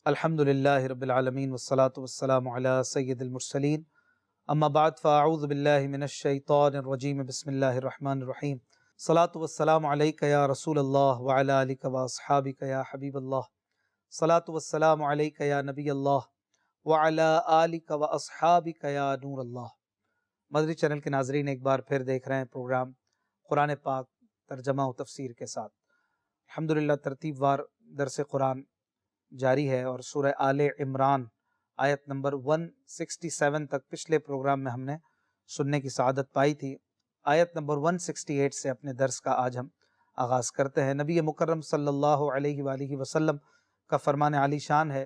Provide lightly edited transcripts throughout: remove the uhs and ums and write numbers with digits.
الحمد للہ رب العالمین والصلاة والسلام علی سید المرسلین اما بعد فاعوذ باللہ من الشیطان الرجیم بسم اللہ الرحمن الرحیم صلاۃ والسلام علیک یا رسول اللہ وعلی آلک واصحابک یا حبیب اللہ صلاۃ والسلام علیک یا نبی اللہ وعلی آلک واصحابک یا نور اللہ۔ مدری چینل کے ناظرین ایک بار پھر دیکھ رہے ہیں پروگرام قرآن پاک ترجمہ و تفسیر کے ساتھ۔ الحمدللہ ترتیب وار درس قرآن جاری ہے اور سورہ آل عمران آیت نمبر 167 تک پچھلے پروگرام میں ہم نے سننے کی سعادت پائی تھی۔ آیت نمبر 168 سے اپنے درس کا آج ہم آغاز کرتے ہیں۔ نبی مکرم صلی اللہ علیہ وآلہ وسلم کا فرمان عالی شان ہے،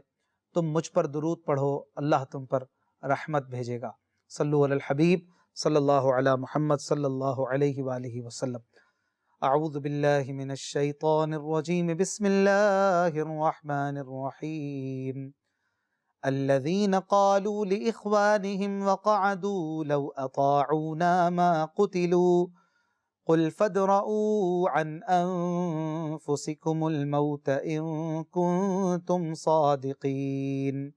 تم مجھ پر درود پڑھو اللہ تم پر رحمت بھیجے گا۔ صلو علی الحبیب صلی اللہ علی محمد صلی اللہ علیہ وآلہ وسلم۔ اعوذ باللہ من الشیطان الرجیم بسم اللہ الرحمن الرحیم۔ الذین قالوا لإخوانهم وقعدوا لو اطاعونا ما قتلوا قل فادرؤوا عن انفسکم الموت ان کنتم صادقین۔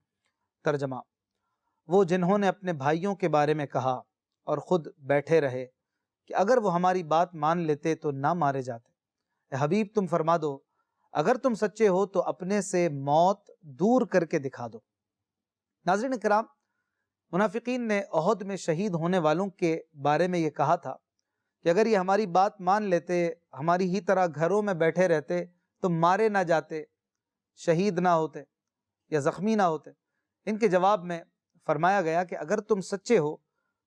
ترجمہ: وہ جنہوں نے اپنے بھائیوں کے بارے میں کہا اور خود بیٹھے رہے کہ اگر وہ ہماری بات مان لیتے تو نہ مارے جاتے۔ اے حبیب تم فرما دو اگر تم سچے ہو تو اپنے سے موت دور کر کے دکھا دو۔ ناظرین کرام، منافقین نے احد میں شہید ہونے والوں کے بارے میں یہ کہا تھا کہ اگر یہ ہماری بات مان لیتے، ہماری ہی طرح گھروں میں بیٹھے رہتے تو مارے نہ جاتے، شہید نہ ہوتے یا زخمی نہ ہوتے۔ ان کے جواب میں فرمایا گیا کہ اگر تم سچے ہو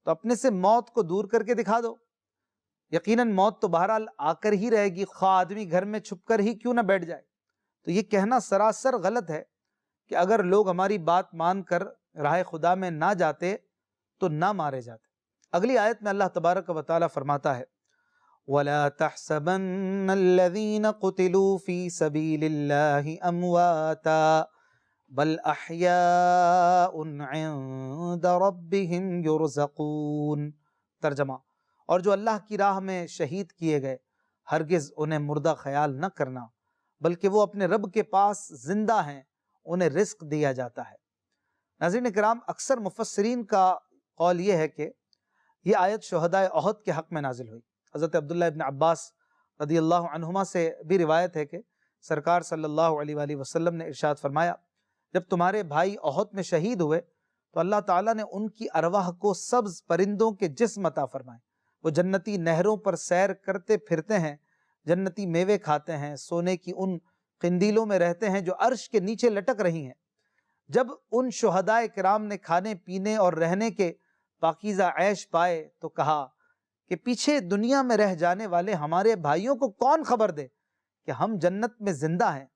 تو اپنے سے موت کو دور کر کے دکھا دو۔ یقیناً موت تو بہرحال آ کر ہی رہے گی، خواہ آدمی گھر میں چھپ کر ہی کیوں نہ بیٹھ جائے۔ تو یہ کہنا سراسر غلط ہے کہ اگر لوگ ہماری بات مان کر راہ خدا میں نہ جاتے تو نہ مارے جاتے۔ اگلی آیت میں اللہ تبارک و تعالیٰ فرماتا ہے وَلَا تَحْسَبَنَّ الَّذِينَ قُتِلُوا فِي سَبِيلِ اللَّهِ أَمْوَاتًا بَلْ أَحْيَاءٌ عِندَ رَبِّهِمْ يُرْزَقُونَ۔ ترجمہ: اور جو اللہ کی راہ میں شہید کیے گئے ہرگز انہیں مردہ خیال نہ کرنا، بلکہ وہ اپنے رب کے پاس زندہ ہیں، انہیں رزق دیا جاتا ہے۔ ناظرین کرام، اکثر مفسرین کا قول یہ ہے کہ یہ آیت شہداء احد کے حق میں نازل ہوئی۔ حضرت عبداللہ ابن عباس رضی اللہ عنہما سے بھی روایت ہے کہ سرکار صلی اللہ علیہ وآلہ وسلم نے ارشاد فرمایا، جب تمہارے بھائی احد میں شہید ہوئے تو اللہ تعالیٰ نے ان کی ارواح کو سبز پرندوں کے جسم عطا فرمائے۔ وہ جنتی نہروں پر سیر کرتے پھرتے ہیں، جنتی میوے کھاتے ہیں، سونے کی ان قندیلوں میں رہتے ہیں جو عرش کے نیچے لٹک رہی ہیں۔ جب ان شہداء کرام نے کھانے پینے اور رہنے کے پاکیزہ عیش پائے تو کہا کہ پیچھے دنیا میں رہ جانے والے ہمارے بھائیوں کو کون خبر دے کہ ہم جنت میں زندہ ہیں،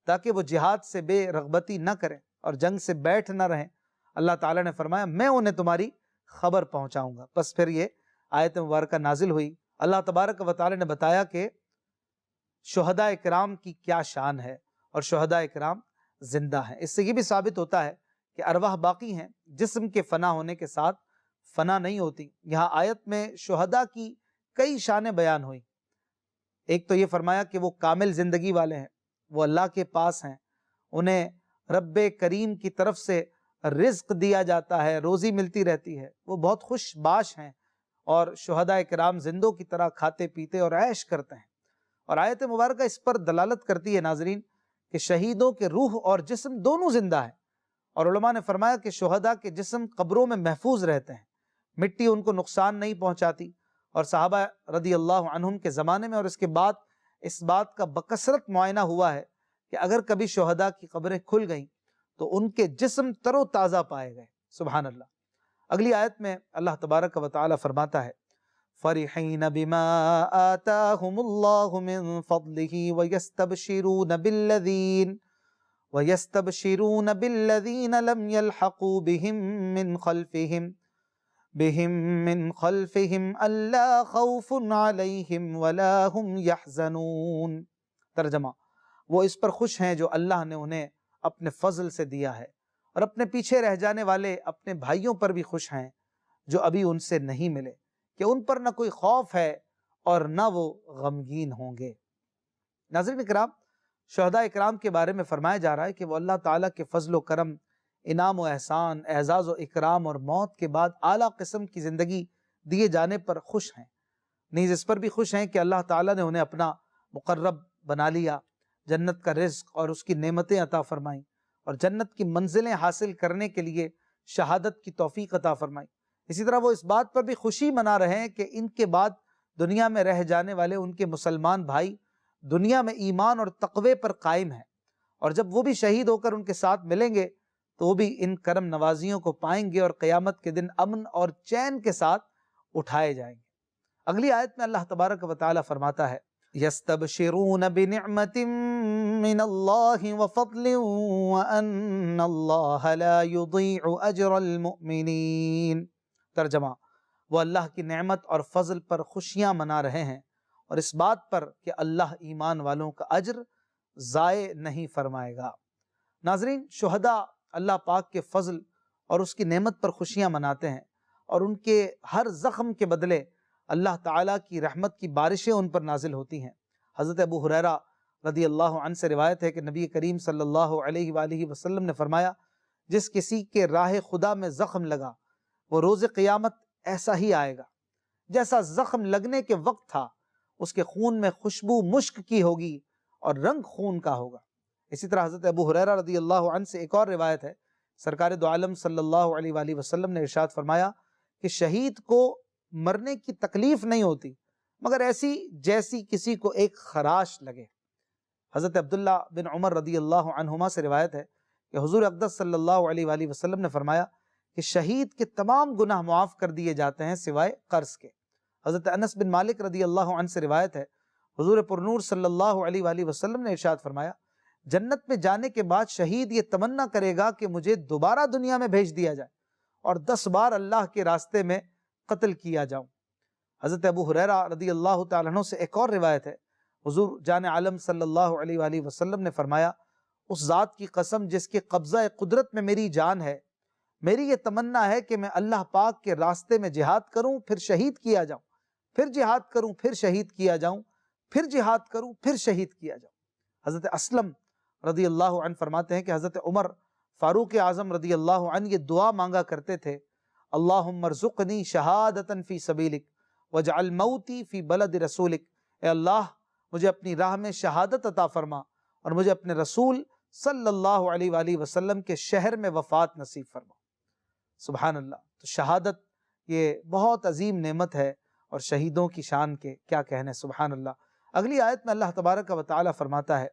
تاکہ وہ جہاد سے بے رغبتی نہ کریں اور جنگ سے بیٹھ نہ رہیں۔ اللہ تعالیٰ نے فرمایا میں انہیں تمہاری خبر پہنچاؤں گا۔ بس پھر یہ آیت مبارکہ نازل ہوئی۔ اللہ تبارک و تعالیٰ نے بتایا کہ شہداء کرام کی کیا شان ہے اور شہداء کرام زندہ ہیں۔ اس سے یہ بھی ثابت ہوتا ہے کہ ارواح باقی ہیں، جسم کے فنا ہونے کے ساتھ فنا نہیں ہوتی۔ یہاں آیت میں شہداء کی کئی شانیں بیان ہوئی۔ ایک تو یہ فرمایا کہ وہ کامل زندگی والے ہیں، وہ اللہ کے پاس ہیں، انہیں رب کریم کی طرف سے رزق دیا جاتا ہے، روزی ملتی رہتی ہے، وہ بہت خوش باش ہیں، اور شہداء کرام زندوں کی طرح کھاتے پیتے اور عیش کرتے ہیں۔ اور آیت مبارکہ اس پر دلالت کرتی ہے ناظرین کہ شہیدوں کے روح اور جسم دونوں زندہ ہیں، اور علماء نے فرمایا کہ شہداء کے جسم قبروں میں محفوظ رہتے ہیں، مٹی ان کو نقصان نہیں پہنچاتی۔ اور صحابہ رضی اللہ عنہم کے زمانے میں اور اس کے بعد اس بات کا بکثرت معائنہ ہوا ہے کہ اگر کبھی شہداء کی قبریں کھل گئیں تو ان کے جسم تر و تازہ پائے گئے۔ سبحان اللہ۔ اگلی آیت میں اللہ تبارک و تعالی فرماتا ہے فَرِحِينَ بِمَا آتَاهُمُ اللَّهُ مِن فَضْلِهِ وَيَسْتَبْشِرُونَ بِالَّذِينَ لَمْ يَلْحَقُوا بِهِم مِّن خَلْفِهِمْ أَلَّا خَوْفٌ عَلَيْهِمْ وَلَا هُمْ يَحْزَنُونَ۔ ترجمہ: وہ اس پر خوش ہیں جو اللہ نے انہیں اپنے فضل سے دیا ہے، اور اپنے پیچھے رہ جانے والے اپنے بھائیوں پر بھی خوش ہیں جو ابھی ان سے نہیں ملے، کہ ان پر نہ کوئی خوف ہے اور نہ وہ غمگین ہوں گے۔ ناظرین کرام، شہداء اکرام کے بارے میں فرمایا جا رہا ہے کہ وہ اللہ تعالیٰ کے فضل و کرم، انعام و احسان، اعزاز و اکرام اور موت کے بعد اعلیٰ قسم کی زندگی دیے جانے پر خوش ہیں، نیز اس پر بھی خوش ہیں کہ اللہ تعالیٰ نے انہیں اپنا مقرب بنا لیا، جنت کا رزق اور اس کی نعمتیں عطا فرمائیں، اور جنت کی منزلیں حاصل کرنے کے لیے شہادت کی توفیق عطا فرمائی۔ اسی طرح وہ اس بات پر بھی خوشی منا رہے ہیں کہ ان کے بعد دنیا میں رہ جانے والے ان کے مسلمان بھائی دنیا میں ایمان اور تقوی پر قائم ہیں، اور جب وہ بھی شہید ہو کر ان کے ساتھ ملیں گے تو وہ بھی ان کرم نوازیوں کو پائیں گے اور قیامت کے دن امن اور چین کے ساتھ اٹھائے جائیں گے۔ اگلی آیت میں اللہ تبارک و تعالی فرماتا ہے يَسْتَبْشِرُونَ بِنِعْمَةٍ مِّنَ اللَّهِ وَفَضْلٍ وَأَنَّ اللَّهَ لَا يُضِيعُ أَجْرَ الْمُؤْمِنِينَ۔ ترجمہ: وہ اللہ کی نعمت اور فضل پر خوشیاں منا رہے ہیں اور اس بات پر کہ اللہ ایمان والوں کا اجر ضائع نہیں فرمائے گا۔ ناظرین، شہداء اللہ پاک کے فضل اور اس کی نعمت پر خوشیاں مناتے ہیں، اور ان کے ہر زخم کے بدلے اللہ تعالیٰ کی رحمت کی بارشیں ان پر نازل ہوتی ہیں۔ حضرت ابو ہریرہ رضی اللہ عنہ سے روایت ہے کہ نبی کریم صلی اللہ علیہ وآلہ وسلم نے فرمایا، جس کسی کے راہ خدا میں زخم لگا وہ روز قیامت ایسا ہی آئے گا جیسا زخم لگنے کے وقت تھا، اس کے خون میں خوشبو مشک کی ہوگی اور رنگ خون کا ہوگا۔ اسی طرح حضرت ابو ہریرہ رضی اللہ عنہ سے ایک اور روایت ہے، سرکار دو عالم صلی اللہ علیہ وآلہ وسلم نے ارشاد فرمایا کہ شہید کو مرنے کی تکلیف نہیں ہوتی مگر ایسی جیسی کسی کو ایک خراش لگے۔ حضرت عبداللہ بن عمر رضی اللہ عنہما سے روایت ہے کہ حضور اقدس صلی اللہ علیہ وآلہ وسلم نے فرمایا کہ شہید کے تمام گناہ معاف کر دیے جاتے ہیں سوائے قرض کے۔ حضرت انس بن مالک رضی اللہ عنہ سے روایت ہے، حضور پرنور صلی اللہ علیہ وآلہ وسلم نے ارشاد فرمایا، جنت میں جانے کے بعد شہید یہ تمنا کرے گا کہ مجھے دوبارہ دنیا میں بھیج دیا جائے اور 10 بار اللہ کے راستے میں قتل کیا جاؤں۔ حضرت ابو ہریرہ رضی اللہ تعالیٰ عنہ سے ایک اور روایت ہے، حضور جان عالم صلی اللہ علیہ وآلہ وسلم نے فرمایا، اس ذات کی قسم جس کے قبضہ قدرت میں میری جان ہے، میری یہ تمنا ہے کہ میں اللہ پاک کے راستے میں جہاد کروں پھر شہید کیا جاؤں، پھر جہاد کروں پھر شہید کیا جاؤں، پھر جہاد کروں پھر شہید کیا جاؤں۔ حضرت اسلم رضی اللہ عنہ فرماتے ہیں کہ حضرت عمر فاروق اعظم رضی اللہ عنہ یہ دعا مانگا کرتے تھے، اللہم ارزقنی شہادتا فی سبیلک واجعل موتی فی بلد رسولک، اے اللہ مجھے اپنی راہ میں شہادت عطا فرما اور مجھے اپنے رسول صلی اللہ علیہ وآلہ وسلم کے شہر میں وفات نصیب فرما۔ سبحان اللہ۔ تو شہادت یہ بہت عظیم نعمت ہے اور شہیدوں کی شان کے کیا کہنے، سبحان اللہ۔ اگلی آیت میں اللہ تبارک و تعالی فرماتا ہے،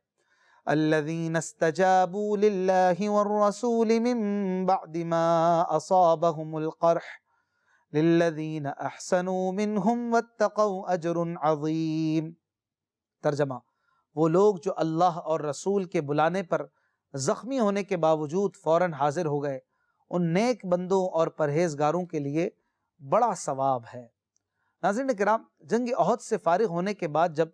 الذین استجابوا للہ والرسول من بعد ما اصابهم القرح للذین احسنوا منہم واتقوا اجر عظیم۔ ترجمہ: وہ لوگ جو اللہ اور رسول کے بلانے پر زخمی ہونے کے باوجود فوراً حاضر ہو گئے، ان نیک بندوں اور پرہیزگاروں کے لیے بڑا ثواب ہے۔ ناظرین کرام، جنگ احد سے فارغ ہونے کے بعد جب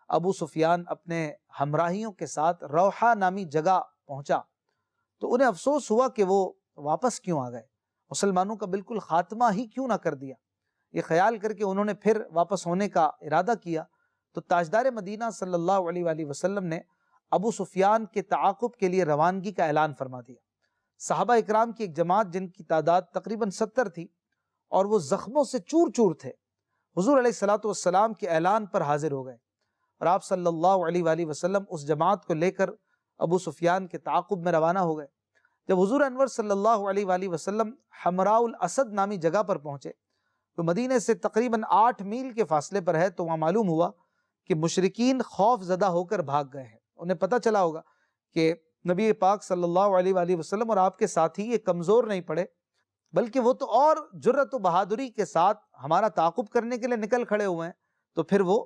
ابو سفیان اپنے ہمراہیوں کے ساتھ روحہ نامی جگہ پہنچا تو انہیں افسوس ہوا کہ وہ واپس کیوں آ گئے، مسلمانوں کا بالکل خاتمہ ہی کیوں نہ کر دیا۔ یہ خیال کر کے انہوں نے پھر واپس ہونے کا ارادہ کیا تو تاجدار مدینہ صلی اللہ علیہ وآلہ وسلم نے ابو سفیان کے تعاقب کے لیے روانگی کا اعلان فرما دیا۔ صحابہ اکرام کی ایک جماعت جن کی تعداد تقریباً 70 تھی اور وہ زخموں سے چور چور تھے، حضور علیہ السلام کے اعلان پر حاضر ہو گئے اور آپ صلی اللہ علیہ وآلہ وسلم اس جماعت کو لے کر ابو سفیان کے تعاقب میں روانہ ہو گئے۔ جب حضور انور صلی اللہ علیہ وآلہ وسلم حمراء الاسد نامی جگہ پر پہنچے تو مدینے سے تقریباً 8 میل کے فاصلے پر ہے، تو وہاں معلوم ہوا کہ مشرکین خوف زدہ ہو کر بھاگ گئے ہیں۔ انہیں پتہ چلا ہوگا کہ نبی پاک صلی اللہ علیہ وآلہ وسلم اور آپ کے ساتھی یہ کمزور نہیں پڑے، بلکہ وہ تو اور جرأت و بہادری کے ساتھ ہمارا تعاقب کرنے کے لیے نکل کھڑے ہوئے ہیں۔ تو پھر وہ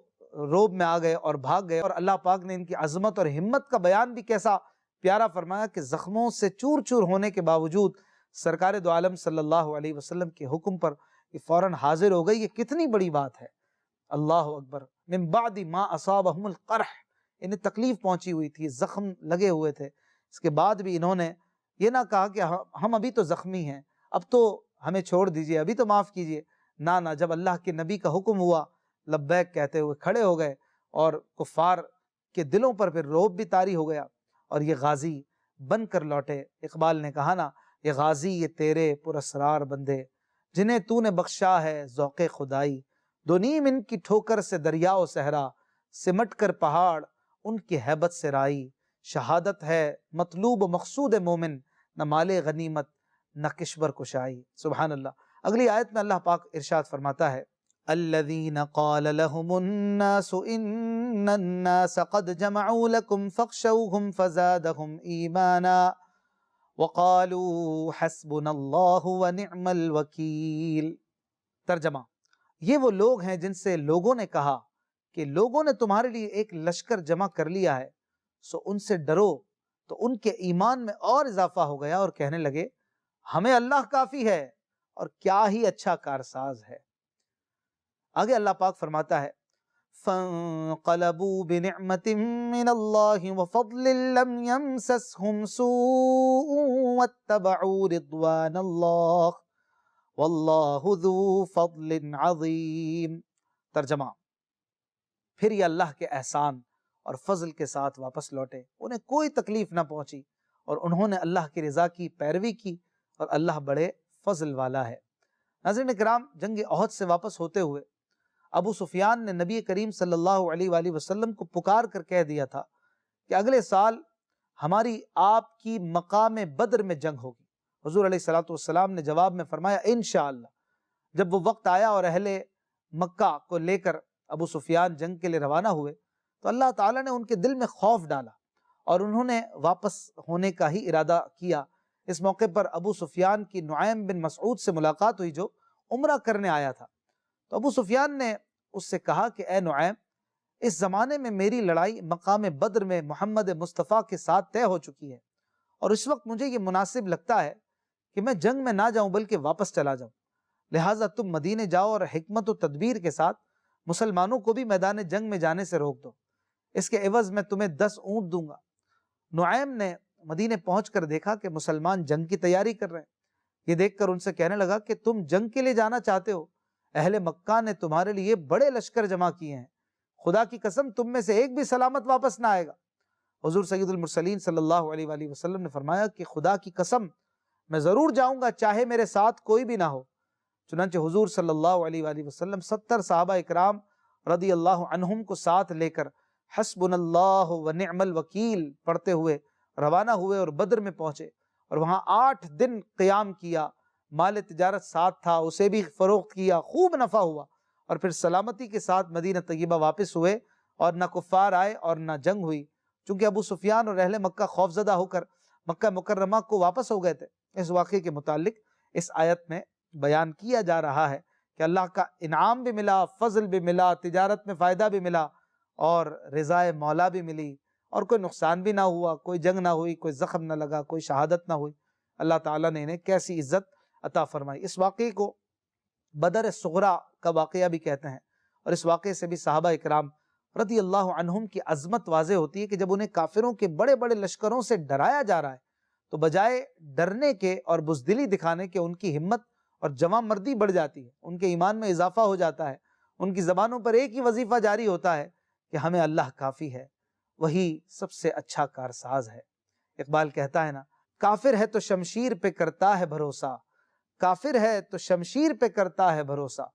روب میں آ گئے اور بھاگ گئے، اور اللہ پاک نے ان کی عظمت اور ہمت کا بیان بھی کیسا پیارا فرمایا کہ زخموں سے چور چور ہونے کے باوجود سرکار دو عالم صلی اللہ علیہ وسلم کے حکم پر یہ فوراً حاضر ہو گئی۔ یہ کتنی بڑی بات ہے، اللہ اکبر۔ من بعد ما اصابهم القرح، انہیں تکلیف پہنچی ہوئی تھی، زخم لگے ہوئے تھے، اس کے بعد بھی انہوں نے یہ نہ کہا کہ ہم ابھی تو زخمی ہیں، اب تو ہمیں چھوڑ دیجئے، ابھی تو معاف کیجئے۔ نہ، جب اللہ کے نبی کا حکم ہوا، لبیک کہتے ہوئے کھڑے ہو گئے اور کفار کہ دلوں پر پھر رعب بھی طاری ہو گیا اور یہ غازی بن کر لوٹے۔ اقبال نے کہا نا، یہ غازی یہ تیرے پراسرار بندے، جنہیں تو نے بخشا ہے ذوق خدائی، دو نیم ان کی ٹھوکر سے دریا و صحرا، سمٹ کر پہاڑ ان کی ہیبت سے رائی، شہادت ہے مطلوب و مقصود مومن، نہ مال غنیمت نہ کشور کشائی۔ سبحان اللہ۔ اگلی آیت میں اللہ پاک ارشاد فرماتا ہے، الذین قال لهم الناس ان الناس قد جمعوا لكم فاخشوهم فزادهم ایمانا وقالوا حسبنا اللہ ونعم الوکیل۔ ترجمہ، یہ وہ لوگ ہیں جن سے لوگوں نے کہا کہ لوگوں نے تمہارے لیے ایک لشکر جمع کر لیا ہے، سو ان سے ڈرو، تو ان کے ایمان میں اور اضافہ ہو گیا اور کہنے لگے ہمیں اللہ کافی ہے اور کیا ہی اچھا کارساز ہے۔ آگے اللہ پاک فرماتا ہے، فَانْقَلَبُوا بِنِعْمَةٍ مِّنَ اللَّهِ وَفَضْلٍ لَّمْ يَمْسَسْهُمْ سُوءٌ وَاتَّبَعُوا رِضْوَانَ اللَّهِ وَاللَّهُ ذُو فَضْلٍ عَظِيمٍ۔ ترجمہ، پھر یہ اللہ کے احسان اور فضل کے ساتھ واپس لوٹے، انہیں کوئی تکلیف نہ پہنچی اور انہوں نے اللہ کی رضا کی پیروی کی اور اللہ بڑے فضل والا ہے۔ ناظرین کرام، جنگ احد سے واپس ہوتے ہوئے ابو سفیان نے نبی کریم صلی اللہ علیہ وآلہ وسلم کو پکار کر کہہ دیا تھا کہ اگلے سال ہماری آپ کی مقام بدر میں جنگ ہوگی۔ حضور علیہ السلام نے جواب میں فرمایا انشاءاللہ۔ جب وہ وقت آیا اور اہل مکہ کو لے کر ابو سفیان جنگ کے لیے روانہ ہوئے تو اللہ تعالیٰ نے ان کے دل میں خوف ڈالا اور انہوں نے واپس ہونے کا ہی ارادہ کیا۔ اس موقع پر ابو سفیان کی نعیم بن مسعود سے ملاقات ہوئی جو عمرہ کرنے آیا تھا، تو ابو سفیان نے اس سے کہا کہ اے نعیم، اس زمانے میں میری لڑائی مقام بدر میں محمد مصطفیٰ کے ساتھ طے ہو چکی ہے اور اس وقت مجھے یہ مناسب لگتا ہے کہ میں جنگ میں نہ جاؤں بلکہ واپس چلا جاؤں، لہٰذا تم مدینے جاؤ اور حکمت و تدبیر کے ساتھ مسلمانوں کو بھی میدان جنگ میں جانے سے روک دو، اس کے عوض میں تمہیں 10 اونٹ دوں گا۔ نعیم نے مدینے پہنچ کر دیکھا کہ مسلمان جنگ کی تیاری کر رہے ہیں، یہ دیکھ کر ان سے کہنے لگا کہ تم جنگ کے لیے جانا چاہتے ہو؟ اہل مکہ نے تمہارے لیے بڑے لشکر جمع کیے ہیں، خدا کی قسم تم میں سے ایک بھی سلامت واپس نہ آئے گا۔ حضور سید المرسلین صلی اللہ علیہ وآلہ وسلم نے فرمایا کہ خدا کی قسم میں ضرور جاؤں گا چاہے میرے ساتھ کوئی بھی نہ ہو۔ چنانچہ حضور صلی اللہ علیہ وآلہ وسلم 70 صحابہ اکرام رضی اللہ عنہم کو ساتھ لے کر حسبنا اللہ ونعم الوکیل پڑھتے ہوئے روانہ ہوئے اور بدر میں پہنچے اور وہاں 8 دن قیام کیا۔ مال تجارت ساتھ تھا، اسے بھی فروخت کیا، خوب نفع ہوا اور پھر سلامتی کے ساتھ مدینہ طیبہ واپس ہوئے اور نہ کفار آئے اور نہ جنگ ہوئی، چونکہ ابو سفیان اور اہل مکہ خوفزدہ ہو کر مکہ مکرمہ کو واپس ہو گئے تھے۔ اس واقعے کے متعلق اس آیت میں بیان کیا جا رہا ہے کہ اللہ کا انعام بھی ملا، فضل بھی ملا، تجارت میں فائدہ بھی ملا اور رضائے مولا بھی ملی اور کوئی نقصان بھی نہ ہوا، کوئی جنگ نہ ہوئی، کوئی زخم نہ لگا، کوئی شہادت نہ ہوئی۔ اللہ تعالیٰ نے انہیں کیسی عزت عطا فرمائی۔ اس واقعے کو بدر صغریٰ کا واقعہ بھی کہتے ہیں اور اس واقعے سے بھی صحابہ اکرام رضی اللہ عنہم کی عظمت واضح ہوتی ہے کہ جب انہیں کافروں کے بڑے بڑے لشکروں سے ڈرایا جا رہا ہے تو بجائے ڈرنے کے اور بزدلی دکھانے کے ان کی ہمت اور جواں مردی بڑھ جاتی ہے، ان کے ایمان میں اضافہ ہو جاتا ہے، ان کی زبانوں پر ایک ہی وظیفہ جاری ہوتا ہے کہ ہمیں اللہ کافی ہے، وہی سب سے اچھا کارساز ہے۔ اقبال کہتا ہے نا، کافر ہے تو شمشیر پہ کرتا ہے بھروسہ، کافر ہے تو شمشیر پہ کرتا ہے بھروسہ،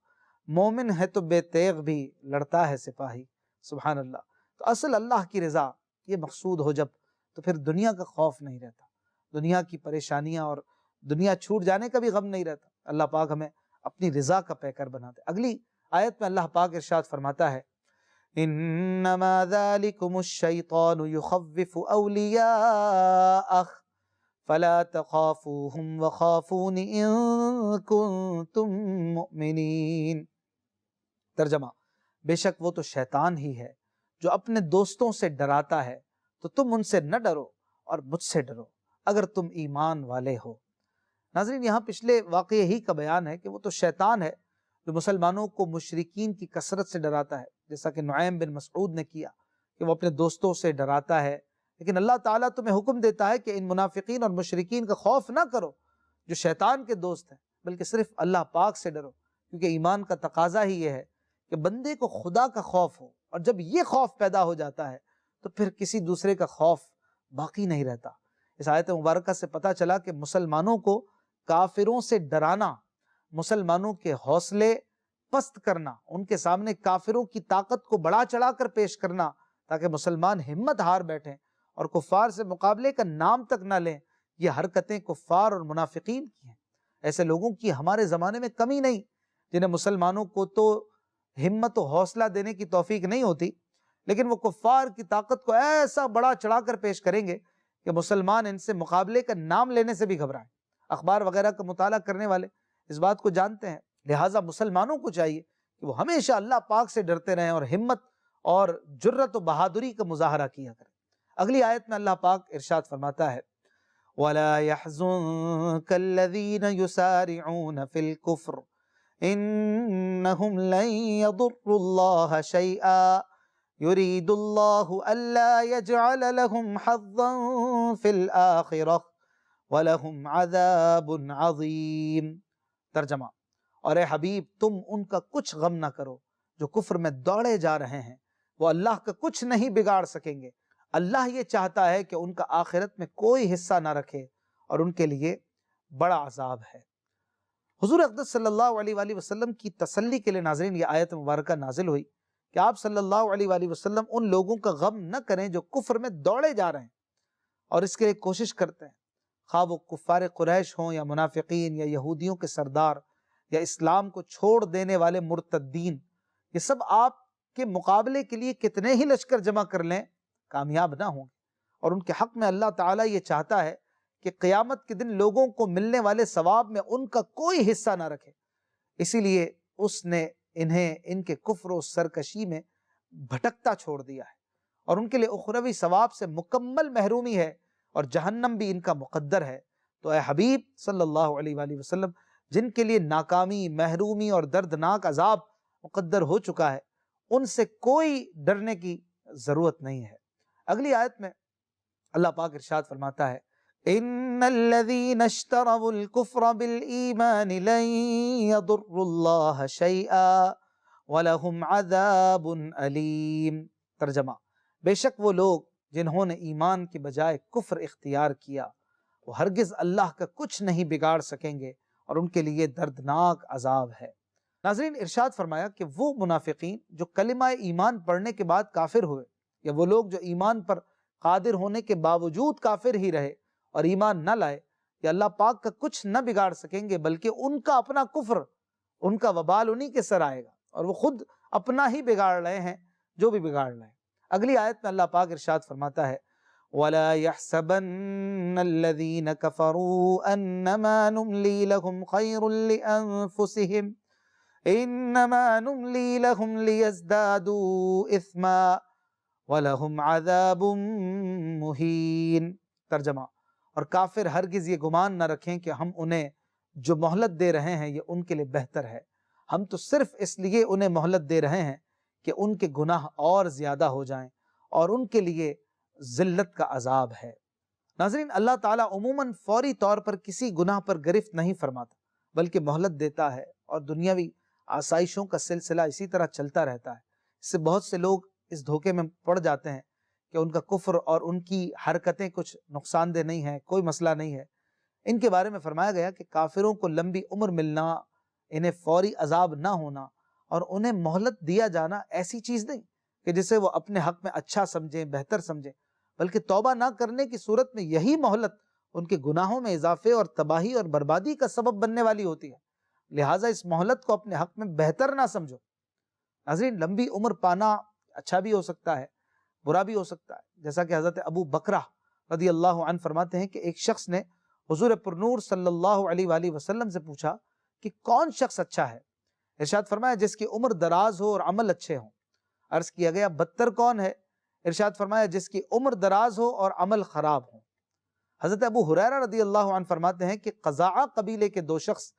مومن ہے تو بے تیغ بھی لڑتا ہے سپاہی۔ سبحان اللہ۔ تو اصل اللہ کی رضا یہ مقصود ہو جب تو پھر دنیا کا خوف نہیں رہتا، دنیا کی پریشانیاں اور دنیا چھوٹ جانے کا بھی غم نہیں رہتا۔ اللہ پاک ہمیں اپنی رضا کا پیکر بناتے۔ اگلی آیت میں اللہ پاک ارشاد فرماتا ہے، انما ذالکم الشیطان یخوف اولیاءہ فلا تخافوهم وخافون ان کنتم مؤمنین۔ ترجمہ، بے شک وہ تو شیطان ہی ہے جو اپنے دوستوں سے ڈراتا ہے، تو تم ان سے نہ ڈرو اور مجھ سے ڈرو اگر تم ایمان والے ہو۔ ناظرین، یہاں پچھلے واقعے ہی کا بیان ہے کہ وہ تو شیطان ہے جو مسلمانوں کو مشرکین کی کثرت سے ڈراتا ہے، جیسا کہ نعیم بن مسعود نے کیا کہ وہ اپنے دوستوں سے ڈراتا ہے، لیکن اللہ تعالیٰ تمہیں حکم دیتا ہے کہ ان منافقین اور مشرکین کا خوف نہ کرو جو شیطان کے دوست ہیں، بلکہ صرف اللہ پاک سے ڈرو، کیونکہ ایمان کا تقاضا ہی یہ ہے کہ بندے کو خدا کا خوف ہو، اور جب یہ خوف پیدا ہو جاتا ہے تو پھر کسی دوسرے کا خوف باقی نہیں رہتا۔ اس آیت مبارکہ سے پتہ چلا کہ مسلمانوں کو کافروں سے ڈرانا، مسلمانوں کے حوصلے پست کرنا، ان کے سامنے کافروں کی طاقت کو بڑا چڑھا کر پیش کرنا تاکہ مسلمان ہمت ہار بیٹھیں اور کفار سے مقابلے کا نام تک نہ لیں، یہ حرکتیں کفار اور منافقین کی ہیں۔ ایسے لوگوں کی ہمارے زمانے میں کمی نہیں جنہیں مسلمانوں کو تو ہمت و حوصلہ دینے کی توفیق نہیں ہوتی، لیکن وہ کفار کی طاقت کو ایسا بڑا چڑھا کر پیش کریں گے کہ مسلمان ان سے مقابلے کا نام لینے سے بھی گھبرائیں۔ اخبار وغیرہ کا مطالعہ کرنے والے اس بات کو جانتے ہیں، لہٰذا مسلمانوں کو چاہیے کہ وہ ہمیشہ اللہ پاک سے ڈرتے رہیں اور ہمت اور جرت و بہادری کا مظاہرہ کیا کریں۔ اگلی آیت میں اللہ پاک ارشاد فرماتا ہے وَلَا يَحْزُنكَ الَّذِينَ يُسَارِعُونَ فِي الْكُفْرِ إِنَّهُمْ لَن يَضُرُّوا اللَّهَ شَيْئًا يُرِيدُ اللَّهُ أَلَّا يَجْعَلَ لَهُمْ حَظًّا فِي الْآخِرَةِ وَلَهُمْ عَذَابٌ عَظِيمٌ۔ ترجمہ، اور اے حبیب تم ان کا کچھ غم نہ کرو جو کفر میں دوڑے جا رہے ہیں، وہ اللہ کا کچھ نہیں بگاڑ سکیں گے۔ اللہ یہ چاہتا ہے کہ ان کا آخرت میں کوئی حصہ نہ رکھے اور ان کے لیے بڑا عذاب ہے۔ حضور اقدس صلی اللہ علیہ وآلہ وسلم کی تسلی کے لیے ناظرین یہ آیت مبارکہ نازل ہوئی کہ آپ صلی اللہ علیہ وآلہ وسلم ان لوگوں کا غم نہ کریں جو کفر میں دوڑے جا رہے ہیں اور اس کے لیے کوشش کرتے ہیں، خواہ وہ کفار قریش ہوں یا منافقین یا یہودیوں کے سردار یا اسلام کو چھوڑ دینے والے مرتدین، یہ سب آپ کے مقابلے کے لیے کتنے ہی لشکر جمع کر لیں کامیاب نہ ہوں گے۔ اور ان کے حق میں اللہ تعالیٰ یہ چاہتا ہے کہ قیامت کے دن لوگوں کو ملنے والے ثواب میں ان کا کوئی حصہ نہ رکھے، اسی لیے اس نے انہیں ان کے کفر و سرکشی میں بھٹکتا چھوڑ دیا ہے اور ان کے لیے اخروی ثواب سے مکمل محرومی ہے اور جہنم بھی ان کا مقدر ہے۔ تو اے حبیب صلی اللہ علیہ وآلہ وسلم جن کے لیے ناکامی، محرومی اور دردناک عذاب مقدر ہو چکا ہے، ان سے کوئی ڈرنے کی ضرورت نہیں ہے۔ اگلی آیت میں اللہ پاک ارشاد فرماتا ہے ان الذين اشتروا الكفر بالايمان لن يضروا الله شيئا ولهم عذاب الیم۔ ترجمہ، بے شک وہ لوگ جنہوں نے ایمان کے بجائے کفر اختیار کیا وہ ہرگز اللہ کا کچھ نہیں بگاڑ سکیں گے اور ان کے لیے دردناک عذاب ہے۔ ناظرین، ارشاد فرمایا کہ وہ منافقین جو کلمہ ایمان پڑھنے کے بعد کافر ہوئے، یا وہ لوگ جو ایمان پر قادر ہونے کے باوجود کافر ہی رہے اور ایمان نہ لائے، یا اللہ پاک کا کچھ نہ بگاڑ سکیں گے بلکہ ان کا اپنا کفر، ان کا وبال انہی کے سر آئے گا اور وہ خود اپنا ہی بگاڑ رہے ہیں جو بھی بگاڑ رہے ہیں۔ اگلی آیت میں اللہ پاک ارشاد فرماتا ہے وَلَا يَحْسَبَنَّ الَّذِينَ كَفَرُوا أَنَّمَا نُمْلِي لَهُمْ خَيْرٌ لِأَنفُسِهِمْ إِنَّمَا نُمْلِي لَهُمْ لِيَزْدَادُوا إِثْمًا وَلَهُمْ عَذَابٌ مُهِينٌ۔ ترجمہ، اور کافر ہرگز یہ گمان نہ رکھیں کہ ہم انہیں جو مہلت دے رہے ہیں یہ ان کے لیے بہتر ہے، ہم تو صرف اس لیے انہیں مہلت دے رہے ہیں کہ ان کے گناہ اور زیادہ ہو جائیں اور ان کے لیے ذلت کا عذاب ہے۔ ناظرین، اللہ تعالیٰ عموماً فوری طور پر کسی گناہ پر گرفت نہیں فرماتا بلکہ مہلت دیتا ہے، اور دنیاوی آسائشوں کا سلسلہ اسی طرح چلتا رہتا ہے۔ اس سے بہت سے لوگ اس دھوکے میں پڑ جاتے ہیں کہ ان کا کفر اور ان کی حرکتیں کچھ نقصان دہ نہیں ہیں، کوئی مسئلہ نہیں ہے۔ ان کے بارے میں فرمایا گیا کہ کافروں کو لمبی عمر ملنا، انہیں فوری عذاب نہ ہونا اور انہیں مہلت دیا جانا ایسی چیز نہیں کہ جسے وہ اپنے حق میں اچھا سمجھیں، بہتر سمجھیں، بلکہ توبہ نہ کرنے کی صورت میں یہی مہلت ان کے گناہوں میں اضافے اور تباہی اور بربادی کا سبب بننے والی ہوتی ہے، لہٰذا اس مہلت کو اپنے حق میں بہتر نہ سمجھو۔ ناظرین، لمبی عمر پانا اچھا بھی ہو سکتا ہے، برا بھی ہو سکتا ہے، جیسا کہ حضرت ابو بکرہ رضی اللہ عنہ فرماتے ہیں کہ ایک شخص نے حضور پرنور صلی اللہ علیہ وآلہ وسلم سے پوچھا کہ کون شخص اچھا ہے؟ ارشاد فرمایا جس کی عمر دراز ہو اور عمل اچھے ہوں۔ عرض کیا گیا بدتر کون ہے؟ ارشاد فرمایا جس کی عمر دراز ہو اور عمل خراب ہو۔ حضرت ابو ہریرہ رضی اللہ عنہ فرماتے ہیں کہ قزاعہ قبیلے کے 2 شخص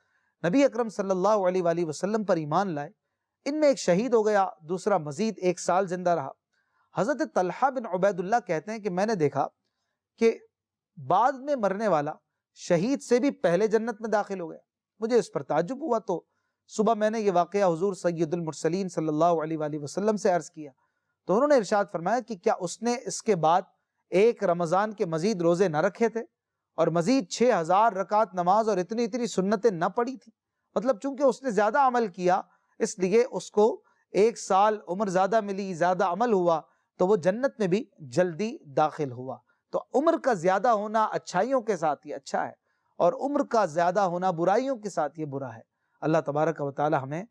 نبی اکرم صلی اللہ علیہ وآلہ وسلم پر ایمان لائے، ان میں ایک شہید ہو گیا، دوسرا مزید 1 سال زندہ رہا۔ حضرت طلحہ بن عبید اللہ کہتے ہیں کہ میں نے دیکھا کہ بعد میں مرنے والا شہید سے بھی پہلے جنت میں داخل ہو گیا، مجھے اس پر تعجب ہوا، تو صبح میں نے یہ واقعہ حضور سید المرسلین صلی اللہ علیہ وآلہ وسلم سے عرض کیا تو انہوں نے ارشاد فرمایا کہ کیا اس نے اس کے بعد ایک رمضان کے مزید روزے نہ رکھے تھے اور مزید 6000 رکعت نماز اور اتنی سنتیں نہ پڑھی تھی؟ مطلب چونکہ اس نے زیادہ عمل کیا اس لیے اس کو 1 سال عمر زیادہ ملی، زیادہ عمل ہوا، تو وہ جنت میں بھی جلدی داخل ہوا۔ تو عمر کا زیادہ ہونا اچھائیوں کے ساتھ یہ اچھا ہے، اور عمر کا زیادہ ہونا برائیوں کے ساتھ یہ برا ہے۔ اللہ تبارک و تعالی ہمیں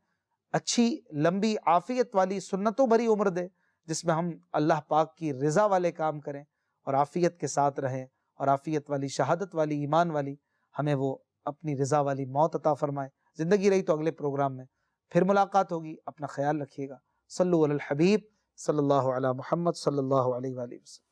اچھی لمبی عافیت والی سنتوں بھری عمر دے، جس میں ہم اللہ پاک کی رضا والے کام کریں اور عافیت کے ساتھ رہیں، اور عافیت والی، شہادت والی، ایمان والی، ہمیں وہ اپنی رضا والی موت عطا فرمائے۔ زندگی رہی تو اگلے پروگرام میں پھر ملاقات ہوگی۔ اپنا خیال رکھیے گا۔ صلو علی الحبیب صلی اللہ علی محمد صلی اللہ علیہ وآلہ وسلم۔